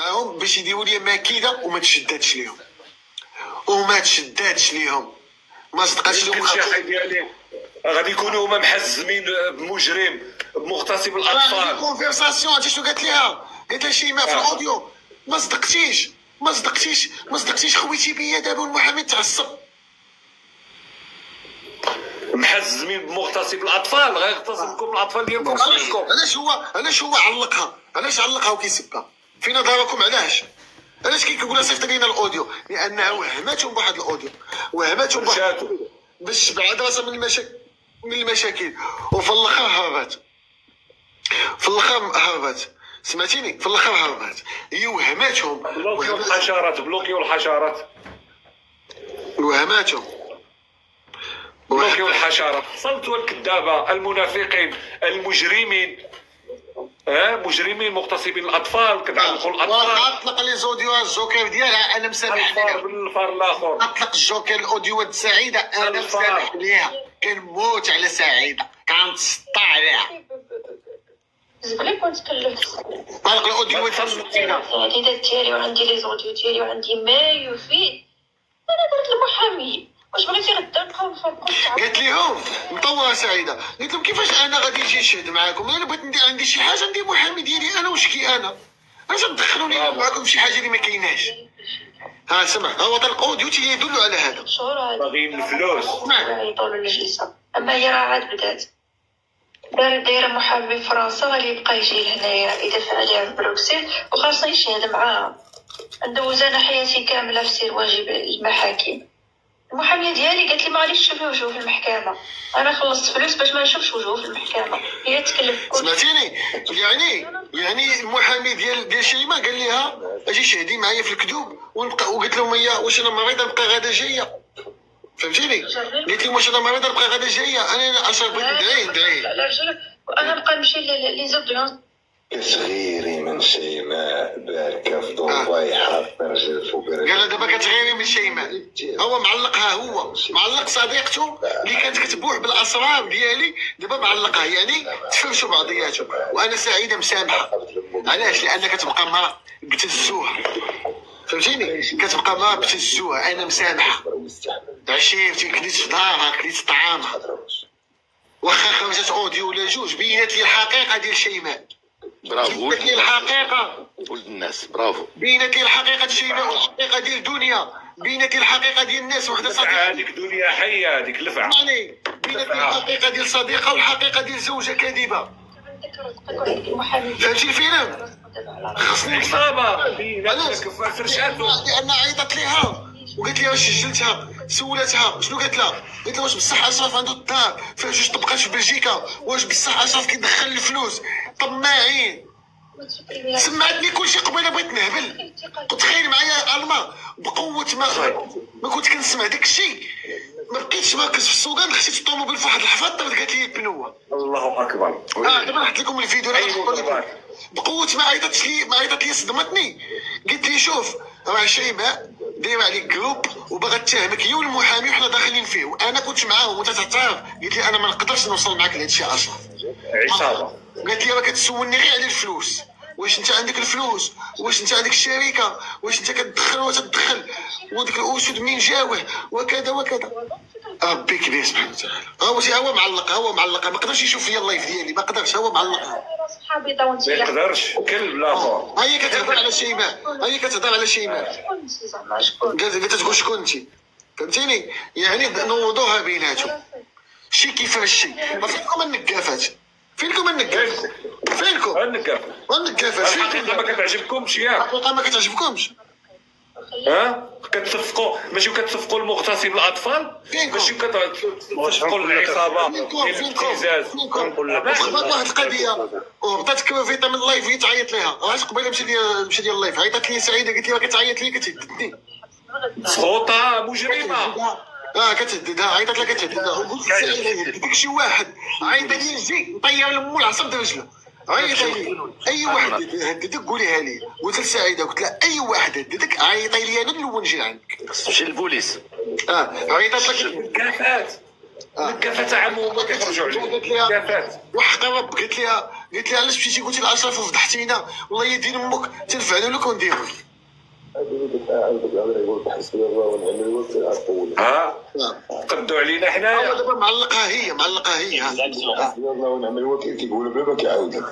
معاهم باش يديروا لي مكيده وما تشداتش ليهم وما تشداتش ليهم ما صدقاتش لهم. شي حاجه ديالي غادي يكونوا هما محزمين بمجرم بمغتصب الاطفال. كونفرساسيون عرفتي شنو قالت لها؟ قالت لها شيماء في الاوديو ما صدقتيش خويتي بيا دابا المحامي تعصب. محزمين بمغتصب الاطفال غيغتصبكم الاطفال ديالكم كلكم. علاش هو علقها وكيسبها في نظركم؟ علاش كيقول لها صيفط لينا الاوديو؟ لانها وهماتهم بواحد الاوديو باش بعد راسها من المشاكل وفي الاخر هربت. سمعتيني؟ في الاخر هربت هي وهماتهم. بلوكيو الحشرات صلتوا الكذابه المنافقين المجرمين مجرمين مغتصبين الاطفال كتعلقوا الاطفال. اطلق لي زوديو الجوكر ديالها انا مسامح ليها. بالفار الاخر اطلق الجوكر الاوديوات سعيده انا مسامح ليها. كنموت على سعيده كنتسطى عليها. زبلي كنت كلفت طلق الاوديوات العديدات ديالي وعندي لي زوديو ديالي وعندي ما يفيد. انا درت المحامي واش بغيتي غدا نبقاو نفرقوا؟ قالت لهم مطوره سعيده قلت لهم كيفاش انا غادي نجي نشهد معاكم؟ انا بغيت ندير عندي شي حاجه ندير محامي ديالي انا وشكي انا تدخلوني معاكم في شي حاجه اللي ما كايناش. سمع هو طلق اوديو تيدل على هذا. باغيين الفلوس يطولوا الجلسه. اما هي راه عاد بدات دايره محامي في فرنسا غادي يبقى يجي لهنايا يدافع عليها في بروكسل وخاصني يشهد معاها. ندوز انا حياتي كامله في سير واجب المحاكم. المحاميه ديالي قالت لي ما غاديش تشوفي وجوه في المحكمه. انا خلصت فلوس باش ما نشوفش وجوه في المحكمه. هي تكلف كل. سمعتيني؟ يعني المحامي ديال شيماء قال لها اجي شهدي معايا في الكذوب وقلت لهم هي واش انا مريضه نبقى غادا جايه. فهمتيني؟ قلت لهم واش انا مريضه نبقى غادا جايه. انا اش بغيت ندعي لا رجل وانا نبقى نمشي لي زوديونس. كتغيري من شيماء باركه في دبي حاط رجل فوق رجل. قال دابا كتغيري من شيماء. هو معلق صديقته اللي كانت كتبوح بالاسرار ديالي دابا معلقها. يعني تفرشوا بعضياتهم وانا سعيده مسامحه. علاش؟ لان كتبقى مرا بتزوها. فهمتيني؟ كتبقى مرا بتزوها انا مسامحه. عشيرتي كليت في دارها كليت طعامها واخا خرجت اوديو ولا جوج بينات لي الحقيقه ديال شيماء. برافو بينات لي الحقيقه ولد الناس. برافو بينات لي الحقيقه شيماء والحقيقه ديال الدنيا. بينات لي الحقيقه ديال الناس وحده صديقه. هذيك دنيا حيه هذيك لفعه. بينات لي الحقيقه ديال صديقه والحقيقه ديال زوجه كاذبه. فهمتي الفيلم؟ خصني عصابه بيناتك فرشاتو. لان عيطت ليها وقالت لها واش سجلتها. سولتها شنو قالت لها؟ قالت لها واش بصح اشرف عنده الدار فيها جوج طبقات في بلجيكا؟ واش بصح اشرف كيدخل الفلوس؟ طماعين. سمعتني كلشي قبيله بغيت نهبل. تخيل معايا الما بقوه ما كنت كنسمع داك الشيء ما بقيتش مركز في السوقان. خشيت الطوموبيل في واحد الحفاظ قالت لي البنوه. الله اكبر. دابا نحط لكم الفيديو بقوه ما عيطت لي صدمتني. قلت لي شوف راه شيماء دايره عليك جروب وباغا تتهمك هي والمحامي وحنا داخلين فيه وانا كنت معاهم وانت تعترف. قلت لي انا ما نقدرش نوصل معاك لهذا الشيء اشرف. عصابه. قالت لي راه كتسولني غير على الفلوس. واش انت عندك الفلوس؟ واش انت عندك الشركه؟ واش انت كتدخل ولا تدخل؟ وديك الاسود منين جاوه وكذا ربي كبير سبحانه وتعالى. هو معلقها ما قدرش يشوف فيا اللايف ديالي ما قدرش. هو معلقها ما يقدرش كلب لاخر. هي كتهضر على شيماء قالت تقول شكون انت. فهمتيني؟ يعني نوضوها بيناتهم شي كيفاش شي. ما فينكم النقافات. فينكم النقافات. الحقيقه ما كتعجبكمش ياك. الحقيقه ما كتعجبكمش. كتصفقوا ماشي كتصفقوا المغتصب الاطفال ماشي كتصفقوا العصابه الابتزاز. خبرت واحد القضيه وهبطت كوفيتا من اللايف تعيط ليها. عرفت قبيله مشى ديال اللايف عيطت لي سعيده قالت لي كتعيط لي كتهددني. فروطه مجرمه. كتهددها عيطت لها كتهددها وقلت سعيده ديك شي واحد عيط لي نجي نطير لمو العصب د رجله. عيط لي اي واحد هددك قوليها لي. قلت لسعيده قلت لها اي واحد هددك عيطي لي انا الاول نجي عندك. تمشي للبوليس. عيطت لك الكافات عمو ما كيخرجوا عليه. قالت لها وحق رب قالت لها قلت لي علاش مشيتي قلتي لاشرف وفضحتينا، والله يا دين امك تنفعلوا لك ونديروا لك. ها قدوا علينا حنايا. دابا معلقها هي حسبي الله ونعم الوكيل كيقولوا بلا ما كيعاود لك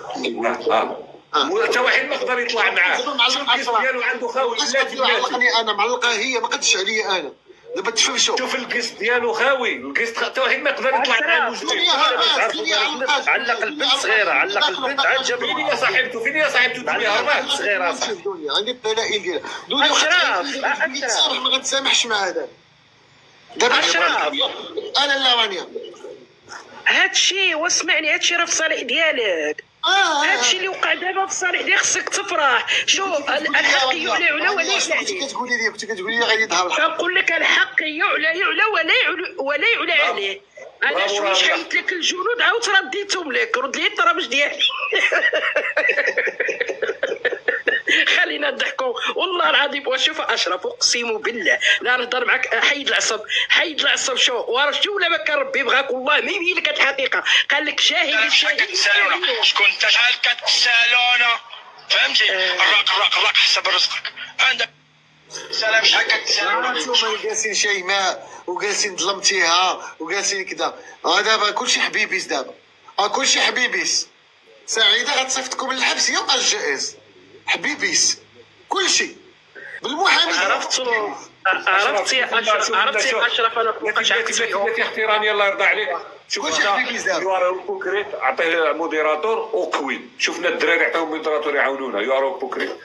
حتى واحد ما يقدر يطلع معاه. الكيس ديالو عنده خاوي بلاتي معلقني انا، معلقها هي، ما قدش عليا انا. دابا تفرشوا. شوف الكيس ديالو خاوي، الكيس حتى واحد ما يقدر يطلع معاه المجرم. علق البنت صغيره، علق البنت عاد جاب فين هي صاحبته؟ فين هي صاحبته؟ دنيا هربان صغيره. عندي الدلائل ديالها. دنيا أشرف ما غنتسامحش مع هذا. دابا انا لا رانيا هادشي واسمعني، هادشي راه في الصالح ديالك. هادشي اللي وقع دابا في الصالح ديالك، خصك تفرح. شوف الحق يعلى ولا يعلى عليه. كنتي كتقولي لي غادي يظهر الحق. كنقول لك الحق يعلى ولا يعلى عليه. انا شويش حيت لك الجنود عاود رديتهم لك، رد لي الطرابش ديالي. خلينا نضحكوا والله العظيم. وشوف اشرف اقسم بالله لا نهضر معك، حيد العصب شو ورشتي ولا ما كان ربي بغاك والله ما يبين لك الحقيقه. قال لك شاهد شكون انت؟ شحال كتسالونا فهمتي؟ الرق حسب رزقك عندك. سلام شحال كتسالونا؟ نتوما جالسين شيماء وجالسين ظلمتيها وجالسين كذا. دابا كلشي حبيبيس، دابا كلشي حبيبيس. سعيده غتصيفطكم للحبس يوم الجائز. حبيبيس كلشي بالمحامي. عرفت يا اشرف انا فوقاش بلاتي احترامي الله يرضى عليك. شوف يوارو بوكريت عطيه موديراتور وقوي. شفنا الدراري عطاهم موديراتور يعاونونا. يوارو بوكريت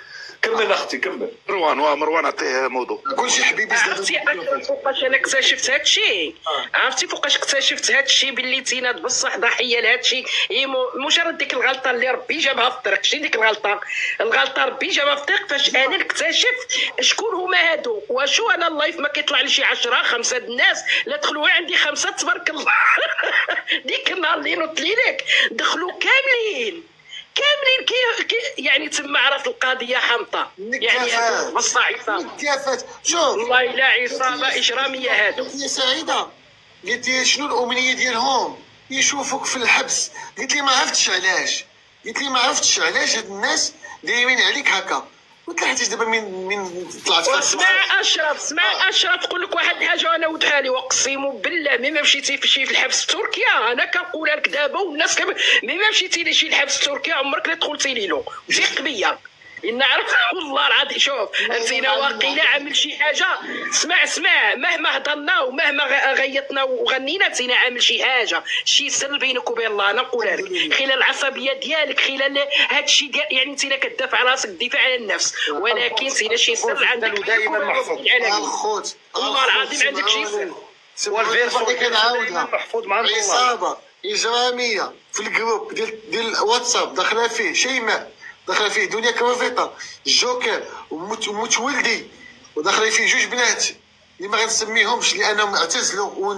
كمل اختي كمل. مروان عطيه موضوع. كلشي حبيبيس. عرفتي فوقاش انا اكتشفت هادشي؟ عرفتي فوقاش اكتشفت هادشي؟ باللي تيناد بصح ضحيه لهادشي. هي مجرد ديك الغلطه اللي ربي جابها في الطريق. شتي ديك الغلطه ربي جابها في الطريق. فاش انا اكتشفت شكون هما هادو. وشو انا اللايف ما كيطلع لي شي 10 5 الناس لا دخلوا عندي 5 تبارك الله. ديك النهار اللي نوضت ليك دخلوا كاملين يعني تما عرفت القضيه حامطه. يعني بصح عصابه شوف والله لا عصابه اجراميه هادو. يا سعيده قلت لي شنو الامنيه ديالهم؟ يشوفوك في الحبس. قلت لي ما عرفتش علاش هاد الناس دايرين عليك هكا. ما طلعتيش دابا من طلعت في اسمع اشرف تقول لك واحد الحاجه وانا ودها لي واقسم بالله ملي مشيتي في الحبس في تركيا. انا كنقولها لك دابا والناس ملي مشيتي لشي الحبس في تركيا عمرك لا دخلتي ليلو ثق بيا. نعرف والله العظيم. شوف انتينا واقيلا عامل شي حاجه. اسمع مهما هضرنا ومهما غيطنا وغنينا انتينا عامل شي حاجه، شي سر بينك وبين الله. انا نقولها لك خلال العصبيه ديالك، خلال هادشي ديال يعني انتينا كتدافع على راسك، الدفاع عن النفس، ولكن انتينا شي سر عندك دائما محفوظ. الخوت والله العظيم عندك شي سر. والفيرسون كنعاودها محفوظ مع الله. عصابه اجراميه في الجروب ديال الواتساب داخله فيه شيماء، داخله فيه دنيا كرافيطه، الجوكر ومتولدي، وداخله فيه 2 بنات اللي ما غنسميهمش لانهم اعتزلوا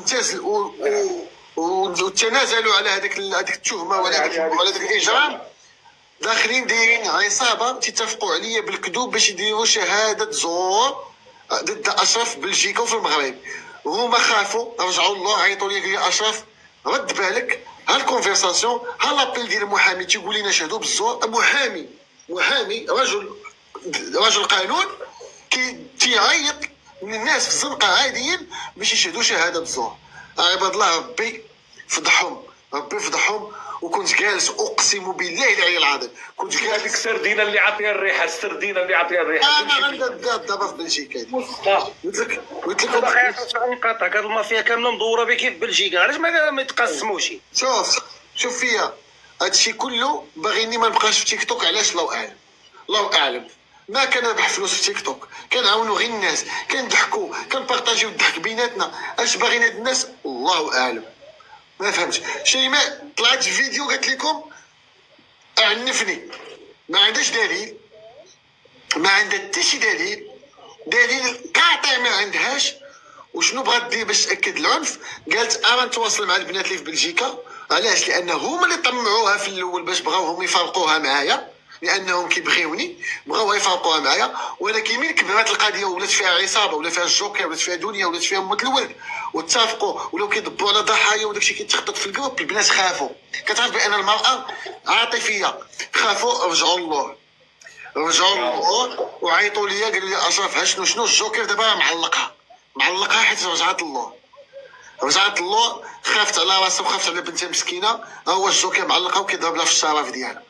وتنازلوا على هذيك التهمه ولا هذاك الاجرام. داخلين دايرين عصابه تتفقوا عليا بالكذوب باش يديروا شهاده زور ضد اشرف بلجيكا وفي المغرب. هما خافوا رجعوا الله عيطوا لي يا اشرف رد بالك. ها الكونفرساسيون، ها لابيل ديال المحامي تيقول لنا شهدوا بالزور. محامي رجل قانون تيعيط من الناس في الزنقه عاديين باش يشهدوا شهاده الزور. عباد الله ربي فضحهم وكنت جالس اقسم بالله العلي العظيم كنت جالس. هذيك السردينه اللي عطيها الريحه، انا غنداب دابا في بلجيكا. قلت لك باقي نقاطعك. هاد المافيا كامله مدوره به كيف بلجيكا، علاش ما يتقسموش؟ شوف فيا هادشي كله باغيني ما نبقاش في تيك توك. علاش؟ الله اعلم. ما كنربح فلوس في تيك توك، كنعاونوا غير الناس، كنضحكوا، كنبارطاجيو الضحك بيناتنا. اش باغيين هاد الناس؟ الله اعلم. ما فهمتش. شيماء طلعت في فيديو قالت لكم اعنفني، ما عندهاش دليل، ما عندها حتى شي دليل قاطع ما عندهاش. وشنو بغات دير باش تاكد العنف؟ قالت نتواصل مع البنات اللي في بلجيكا. علاش؟ لان هما اللي طمعوها في الاول باش بغاوهم يفرقوها معايا. لانهم كيبغيوني، بغاو يفرقوها معايا. ولكن من كبرات القضيه ولات فيها عصابه، ولا فيها الجوكر، ولات فيها دنيا، ولات فيها موت الولد، واتفقوا ولاو كيضبوا على ضحايا، وداكشي كيتخطط في الجروب. البنات خافوا، كتعرف بان المراه عاطفيه، خافوا، رجعوا الله وعيطوا لي، قالوا لي اشرف ها شنو الجوكر دابا معلقها حيت رجعت الله. خافت على راسها وخافت على بنتها مسكينه. ها هو الجوكر معلقها وكيضرب لها في الشرف ديالها.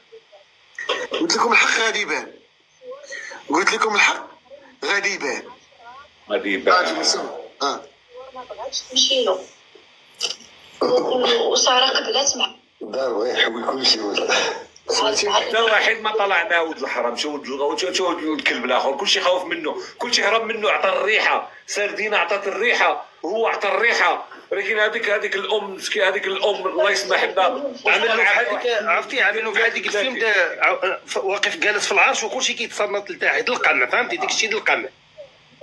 قلت لكم الحق غادي يبان. تمشي له وساره قبلات مع دار ويحوي كلشي ولا حتى واحد ما طلع مع ولد الحرام. شو ولد الكلب الاخر كلشي خاوف منه، كلشي هرب منه. عطى الريحه، سردينه عطات الريحه وهو عطى الريحه. ولكن هذيك الام مسكين، هذيك الام الله يسمح لنا عملوا بحال عرفتي، عملوا بحال ديك الفيلم واقف جالس في العرش وكلشي كيتصنت لتحت القمع، فهمتي ديك الشيء القمع،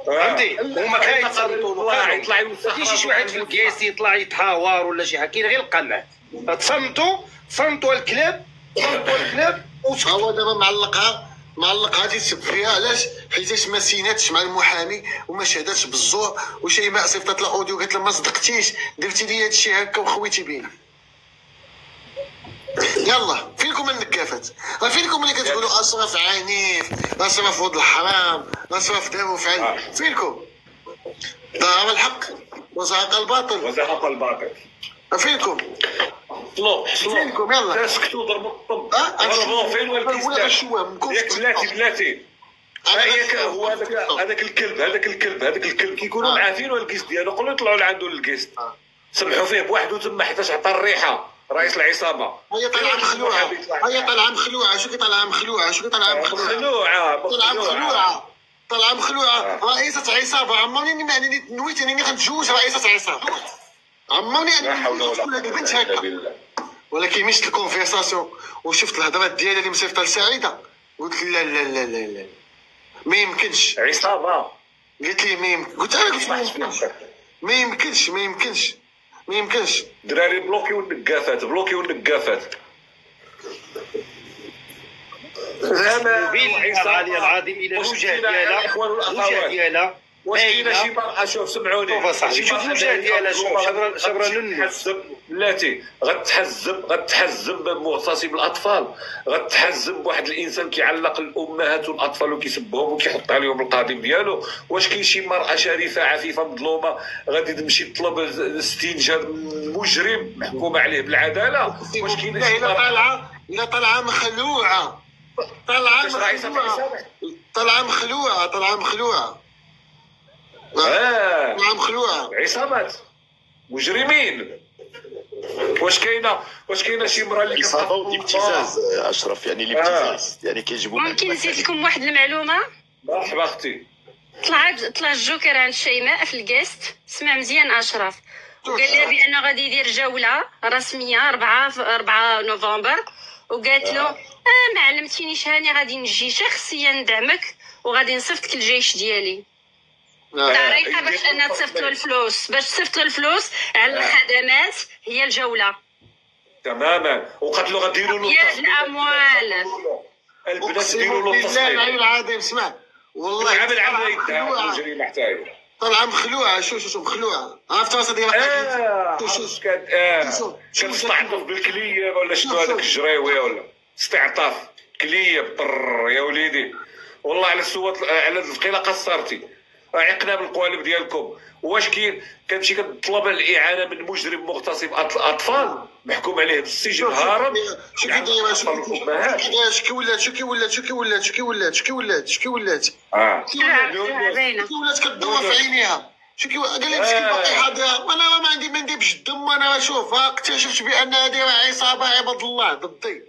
فهمتي. هما كيتصنتوا، يطلع يوسخ شي واحد في الكياس يطلع يتهاور ولا شي حاجه، كاين غير القمع. تصنتوا الكلاب هو دابا معلقها تيسب فيها. علاش؟ حيتاش ما سيناتش مع المحامي وما شهداتش بالزور. وشيماء صيفطت له اوديو قالت له ما صدقتيش، درتي لي هادشي هكا وخويتي بينا. يلا فينكم النكافات؟ فينكم اللي كتقولوا اشرف عنيف، اشرف ولد الحرام، اشرف دار وفعل؟ فينكم؟ ظهر الحق وزهق الباطل. فينكم؟ فينكم؟ يلا سكتوا ضربوا الطب. ضربوا فين والكيس بلاتي هو هذاك الكلب كيكونوا معافين والكيس ديالو. قولوا يطلعوا لعندو للكيس، سمحوا فيه بوحدو تما حيتاش عطى الريحه رئيس العصابه. هي طالعه مخلوعه. شو طالعه مخلوعه؟ رئيسة عصابه. عمرني نويت انني غنتزوج رئيسة عصابه، عمرني انني تكون هذه بنت هكا. ولكن مشت الكونفرساسيون وشفت الهضرات ديالها اللي مصيفطه لسعيده، قلت لا ما يمكنش عصابه. قلت لي ما يمكن. قلت ما يمكنش. دراري بلوكيو النقافات. بالعالي العظيم الى الوجه ديالها واش كاينه شي مرأة؟ شوف سمعوني، شوف الوجه ديالها، شبرا بلاتي غتحزب بمغتصب الاطفال، غتحزب بواحد الانسان كيعلق الامهات والاطفال وكيسبهم وكيحط عليهم القادم ديالو. واش كاين شي مرأة شريفه عفيفه مظلومه غادي تمشي تطلب استنجاد مجرم محكوم عليه بالعداله؟ واش كاين شي مرأة الا طالعه مخلوعه عصابات مجرمين؟ واش كاينه شي مرة اللي عصابه ودي ابتزاز اشرف؟ يعني الابتزاز يعني كيجيبوا. ممكن نزيد لكم واحد المعلومه؟ مرحبا اختي. طلع الجوكر عند شيماء في الكاست، سمع مزيان اشرف، وقال لها بان غادي يدير جوله رسميه 4 نوفمبر، وقالت له ما علمتينيش هاني، غادي نجي شخصيا ندعمك وغادي نصيفط الجيش ديالي. طريقه باش انها تصيفط له الفلوس على الخدمات هي الجوله تماما. وقالت له غديروا له الاموال. البنات ديروا له التصوير. بالله العظيم اسمع، والله عامل يدها مجرمه حتى هي طالعه مخلوعه. شو مخلوعه؟ عرفت راسها ديالها كتستعطف بالكليه ولا شنو هذاك الجريوي ولا استعطاف كليه بطر يا وليدي. والله على السوات على الثقيله قصرتي، عقنا بالقوالب ديالكم. واش كتمشي كتطلب الاعانه من مجرم مغتصب اطفال محكوم عليه بالسجن هارب؟ شو كيولات كدور في عينيها. قال لي مسكين باقي حاضر، وانا ما عندي ما نديرش الدم. وانا شوف اكتشفت بان هذه عصابه عباد الله ضدي،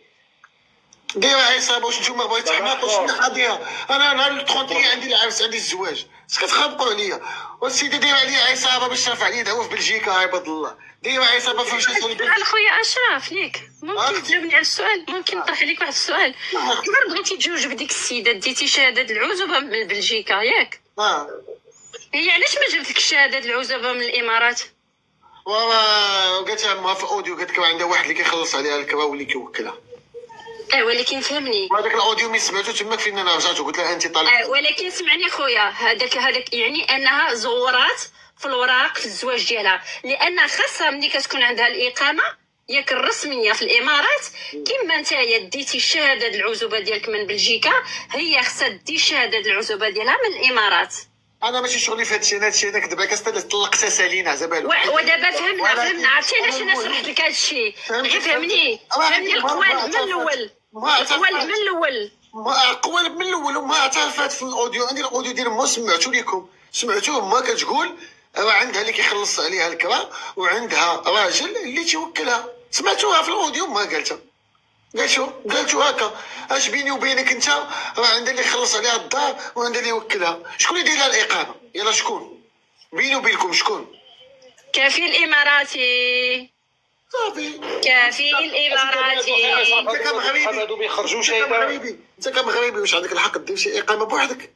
دايره عصابه. واش نتوما بغيتوا تحماقوا؟ شنو حاضره؟ انا نهار 30 عندي العرس، عندي الزواج، اش كتخبطوا عليا؟ والسيده دايره عليا عصابه باش ترفع عليا دعوه في بلجيكا عباد الله. دايره عصابه فاش سؤال خويا اشرف ليك، ممكن تجاوبني على السؤال؟ ممكن نطرح عليك واحد السؤال. كيفاش بغيتي تزوج بديك السيده؟ ديتي شهاده العزوبه من بلجيكا ياك؟ هي علاش ما جبت لك شهاده العزوبه من الامارات؟ قالت لها امها في اوديو، قالت لك عندها واحد اللي كيخلص عليها الكرا واللي كيوكلها. ولكن فهمني. هذاك الاوديو ملي سمعته تماك فين انا رجعت وقلت لها انت طالق. ولكن سمعني خويا، هذاك يعني انها زورات في الوراق في الزواج ديالها، لان خاصها ملي كتكون عندها الاقامه ياك الرسميه في الامارات، كما نتايا ديتي الشهاده العزوبه ديالك من بلجيكا، هي خاصها دي الشهاده العزوبه ديالها من الامارات. انا ماشي شغلي في هادشي، انا هادشي هذاك دابا طلقتها سالينا زبالو. ودابا فهمنا عرفتي علاش انا شرحت لك هادشي. فهمني القوالب من الاول، القوالب من الاول، قوالب من الاول. وما اعترفت في الاوديو، عندي الاوديو ديال ما سمعتو لكم، سمعتوه ما كتقول راه عندها اللي كيخلص عليها الكرا وعندها راجل اللي تيوكلها. سمعتوها في الاوديو ما قالتها، قالتو هكا. اش بيني وبينك انت راه عندها اللي يخلص عليها الدار وعندها اللي يوكلها. شكون اللي داير لها الاقامه؟ يلا شكون بيني وبينكم؟ شكون؟ كفيل اماراتي. صافي كفيل اماراتي. انت كمغربي، انت كمغربي واش عندك الحق دير شي اقامه بوحدك؟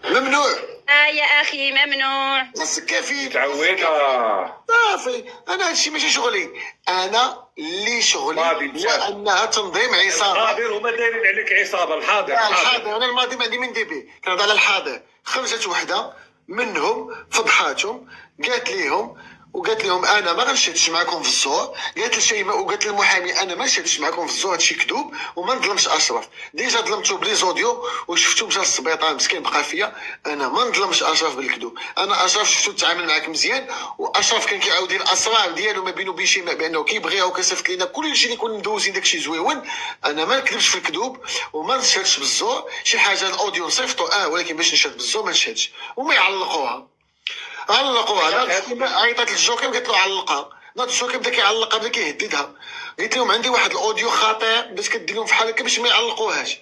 ممنوع. يا اخي ممنوع. خاصك كفيل. تعودها. صافي. انا هادشي ماشي شغلي، انا اللي شغلي هو انها تنظيم عصابه. الحاضر هما دايرين عليك عصابه. الحاضر انا الماضي ما عندي من دي بي، كنهضر على الحاضر. خرجت وحده منهم فضحاتهم، قالت لهم انا ما غنشهدش معكم في الزور. قالت لشيماء وقالت للمحامي انا ما نشهدش معكم في الزور، هادشي كذوب وما نظلمش اشرف. ديجا ظلمتو بلي زوديو وشفتو مشى للسبيطار مسكين بقى فيا. انا ما نظلمش اشرف بالكذوب. انا اشرف شفتو تعامل معاك مزيان، واشرف كان كيعاود الاسرار ديالو ما بينه وبين شيماء بانه كيبغيها وكيصيفط لينا كلشي اللي كنا مدوزين داكشي زويون. انا ما نكذبش في الكذوب وما نشهدش بالزور. شي حاجه الاوديو نصيفطو ولكن باش نشهد بالزور ما نشهدش. وما يعلقوها عيطت للجوكر قالت له علقها. ناض الجوكر بدا كيعلقها، بدا كيهددها. قلت لهم عندي واحد الاوديو خطير باش كدير لهم فحال هكا باش ما يعلقوهاش.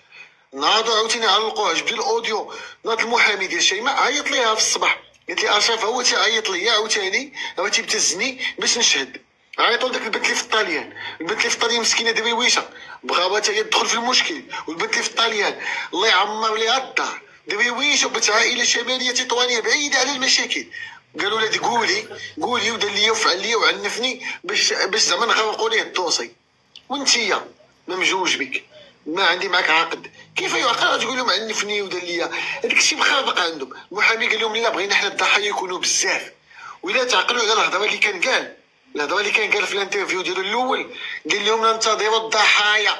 ناضوا عاوتاني علقوهاش بدي الاوديو. ناض المحامي ديال شيماء عيط ليها في الصباح، قالت لي اشرف هو تيعيط ليا عاوتاني هو تيبتزني باش نشهد. عيطوا لداك البنت اللي في الطاليان، البنت اللي في الطاليان مسكينه درويشه بغاوها حتى هي تدخل في المشكل. والبنت اللي في الطاليان الله يعمر ليها الدار درويشه وبنت عائله شماليه تطوانيه بعيده على المشاكل. قالوا لها قولي ودار ليا وفعل ليا وعنفني باش زعما نغرقوا ليه الدوسي. وانتيا ما مجوج بك، ما عندي معك عقد. كيف يعقل تقول لهم عنفني ودار ليا؟ هذاك الشيء مخابق عندهم. المحامي قال لهم لا بغينا حنا الضحايا يكونوا بزاف، ولا تعقلوا على الهضره اللي كان قال في الانترفيو ديالو الاول. قال لهم ننتظروا الضحايا،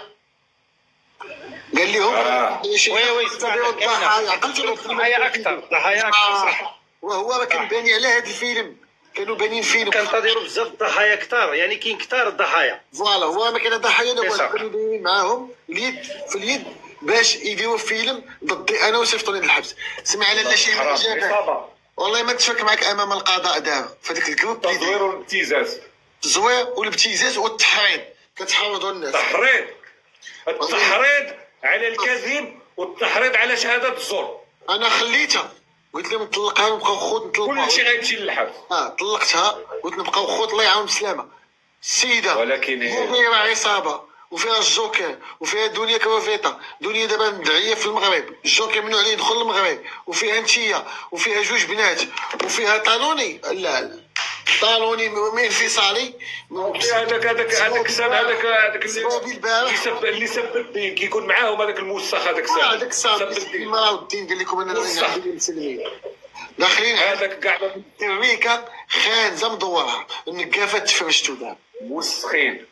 قال لهم وي الضحايا. عقلتوا الضحايا اكثر صح. وهو راه كان باني على هذا الفيلم، كانوا بانين فيلم كنتظروا بزاف الضحايا كثار، يعني كاين كثار الضحايا. فوالا هو ما كان ضحايا كانوا دايرين معاهم اليد في اليد باش يديروا فيلم ضدي انا وصيفطوني للحبس. سمع على لا شي جابه والله ما نتفك معك امام القضاء دابا في هذاك الجروب. التزوير والابتزاز، التزوير والابتزاز والتحريض. كتحرضوا الناس. التحريض على الكذب والتحريض على شهاده الزور. انا خليتها قلت لهم نطلقها ونبقاو خوت نطلقها كلشي غيمشي للحبس. طلقتها قلت نبقاو خوت الله يعاون بسلامه. السيده ولكن فيها عصابه وفيها الجوكر وفيها دنيا كوافيتا. دنيا دابا مدعيه في المغرب، الجوكر منو عليه يدخل المغرب، وفيها انتيا وفيها جوج بنات وفيها طالوني. لا طالوني من انفصالي. هذاك السام هذاك اللي سب الدين كيكون معاهم هذاك الموسخ. هذاك السام مرا الدين قال لكم انا مسلمين داخلين هذاك كاع ترويكا خانزه مدوره النقافه تفرشتو دابا موسخين.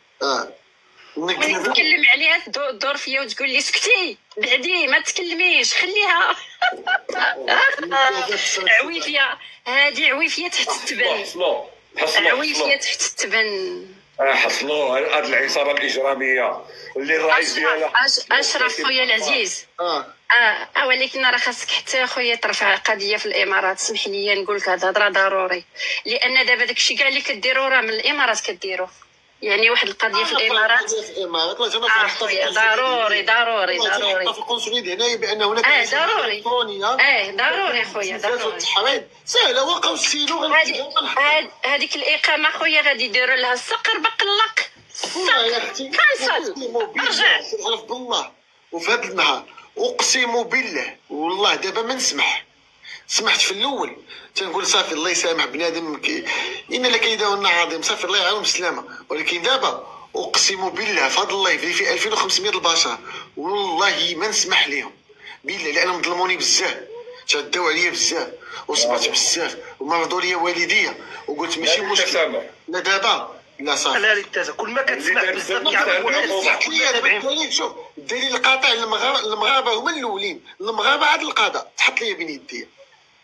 نتكلم عليها تدور فيا وتقول لي سكتي بعدي ما تكلميش خليها. عويفيه هذه عويفيه تحت التبن. عويفيه تحت التبن. حصلوا هاد العصابه الاجراميه اللي الرئيس ديالها اشرف خويا العزيز. ولكن راه خاصك حتى خويا ترفع قضيه في الامارات. سمح لي نقول لك هذا هضره ضروري، لان دابا داكشي كاع اللي كديروا راه من الامارات كديروا. يعني واحد القضيه في الامارات ضروري في القنصليه هنايا بان هناك ضروري ضروري خويا ضروري. سهله وقعوا السيلو. هذيك الاقامه خويا غادي يديروا لها السقر بقلق يا اختي. ارجع نحلف بالله وفي هذا النهار اقسم بالله والله دابا ما نسمح. سمحت في الاول تنقول صافي الله يسامح بنادم ان لكيدهن عظيم صافي الله يعاون بسلامه. ولكن دابا اقسم بالله فهاد اللايف اللي فيه 2500 البشر والله ما نسمح لهم بالله، لانهم ظلموني بزاف، تعداو عليا بزاف وصبرت بزاف ومرضوا لي والديا وقلت ماشي مشكل. لا دابا لا صافي. لا للتاسع كل ما كتسمع بزاف كيعرفوا الناس. شوف الدليل القاطع المغاربه هما الاولين، المغاربه عاد القضاء تحط لي بين يديا،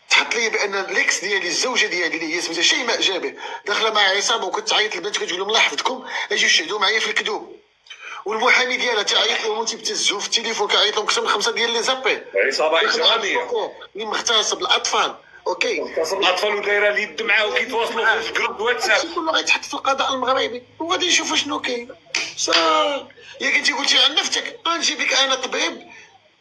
تحط لي بان الاكس ديالي الزوجه ديالي اللي هي سميتها شيماء جابر داخله مع عصابه وكتعيط للبنات كتقول لهم الله يحفظكم اجيو شهدوا معايا في الكذوب، والمحامي ديالها تعيط لهم وتيبتزوا في التليفون كيعيط لهم اكثر من 5 ديال لي زابي. عصابه اجراميه اللي مغتصب الاطفال. اوكي مغتصب الاطفال ودايره اليد معاه وكيتواصلوا في جروب واتساب. كله غيتحط في القضاء المغربي وغادي نشوفوا شنو كاين. صافي يا كنتي قلتي عن نفسك غنجيب لك انا طبيب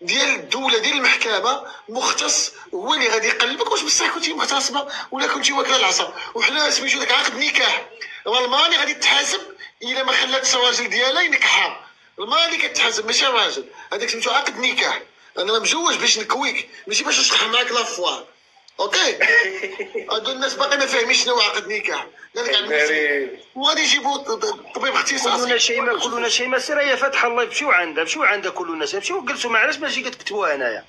ديال الدوله ديال المحكمه مختص هو اللي غادي يقلبك واش بصح كنتي مغتصبه ولا كنتي واكله العصا. وحنا سميتو داك عقد نكاح، المراه اللي غادي تحاسب الا ما خلاتش الراجل ديالها ينكحها، المراه اللي كتحاسب ماشي الراجل. هذاك سميتو عقد نكاح. انا ما مجوج باش نكويك ماشي باش نشطح معاك لافوار. اوكي هادو الناس باقي ما فاهمينش شنو عقد نكاح. قالك وغادي يجيبوا طبيب اختصاصي. كلنا شيماء سير هي فاتحه الله، مشيو عندها كلنا، مشيو جلسوا معنا، علاش ماشي كتكتبوها هنايا؟